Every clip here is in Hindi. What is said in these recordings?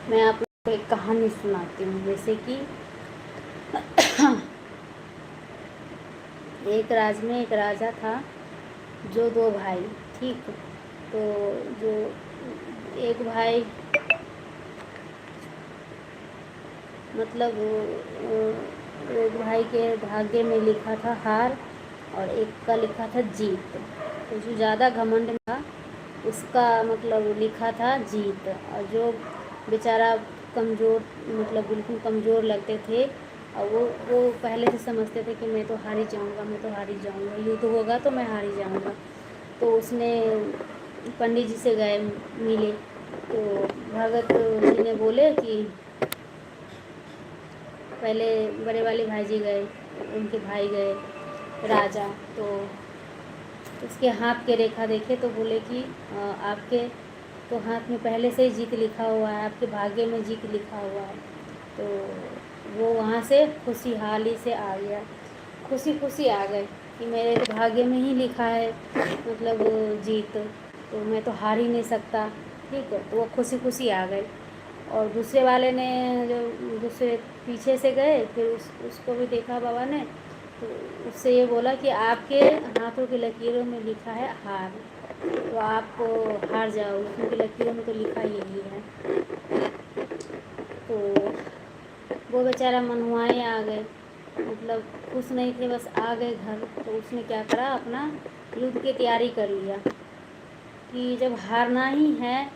मैं आप लोगों को एक कहानी सुनाती हूँ। जैसे कि एक राज्य में एक राजा था, जो दो भाई। ठीक, तो जो एक भाई मतलब एक भाई के भाग्य में लिखा था हार और एक का लिखा था जीत। तो जो ज़्यादा घमंड था उसका मतलब लिखा था जीत, और जो बेचारा कमज़ोर मतलब बिल्कुल कमज़ोर लगते थे, और वो पहले से समझते थे कि मैं तो हार ही जाऊँगा, मैं तो हार ही जाऊँगा, युद्ध होगा तो मैं हार ही जाऊँगा। तो उसने पंडित जी से गए, मिले, तो भगत जी ने बोले कि पहले बड़े वाले भाई जी गए, उनके भाई गए राजा, तो उसके हाथ के रेखा देखे तो बोले कि आपके तो हाथ में पहले से ही जीत लिखा हुआ है, आपके भाग्य में जीत लिखा हुआ है। तो वो वहाँ से खुशहाली से आ गया, खुशी खुशी आ गए कि मेरे तो भाग्य में ही लिखा है मतलब जीत, तो मैं तो हार ही नहीं सकता। ठीक है, तो वो खुशी खुशी आ गए। और दूसरे वाले ने जो दूसरे पीछे से गए, फिर उसको भी देखा बाबा ने, तो उससे ये बोला कि आपके हाथों की लकीरों में लिखा है हार, तो आप हार जाओगे क्योंकि लकीरों में तो लिखा यही है। तो वो बेचारा मनहुआए आ गए, मतलब खुश नहीं थे, बस आ गए घर। तो उसने क्या करा, अपना युद्ध की तैयारी कर लिया कि जब हारना ही है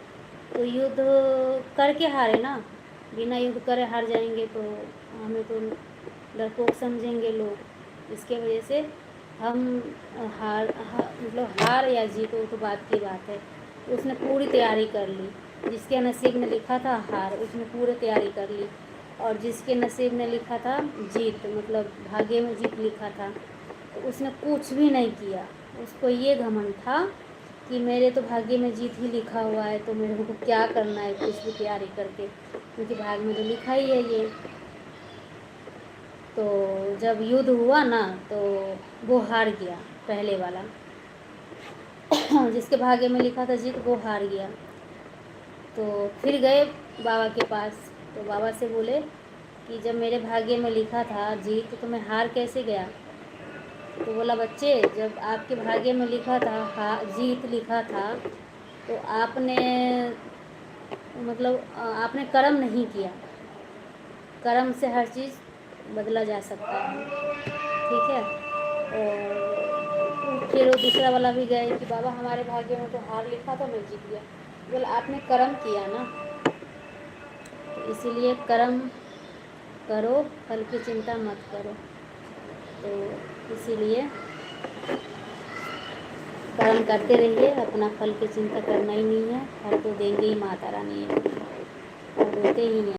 तो युद्ध करके हारे ना, बिना युद्ध करे हार जाएंगे तो हमें तो डरपोक समझेंगे लोग। इसके वजह से हम मतलब हार या जीत वो तो बात की बात है। उसने पूरी तैयारी कर ली, जिसके नसीब में लिखा था हार उसने पूरी तैयारी कर ली, और जिसके नसीब में लिखा था जीत मतलब भाग्य में जीत लिखा था, तो उसने कुछ भी नहीं किया। उसको ये घमंड था कि मेरे तो भाग्य में जीत ही लिखा हुआ है, तो मेरे को क्या करना है कुछ भी तैयारी करके, क्योंकि भाग्य में तो लिखा ही है ये। तो जब युद्ध हुआ ना, तो वो हार गया, पहले वाला जिसके भाग्य में लिखा था जीत, वो हार गया। तो फिर गए बाबा के पास, तो बाबा से बोले कि जब मेरे भाग्य में लिखा था जीत तो मैं हार कैसे गया। तो बोला, बच्चे, जब आपके भाग्य में लिखा था जीत लिखा था, तो आपने मतलब आपने कर्म नहीं किया। कर्म से हर चीज़ बदला जा सकता है, ठीक है। और फिर वो दूसरा वाला भी गए कि बाबा हमारे भाग्य में तो हार लिखा था, मैं जीत गया। बोला, आपने कर्म किया ना, तो इसीलिए कर्म करो, फल की चिंता मत करो। तो इसीलिए कर्म करते रहिए, अपना फल की चिंता करना ही नहीं है। फल तो देंगे ही माता रानी, और देते ही हैं।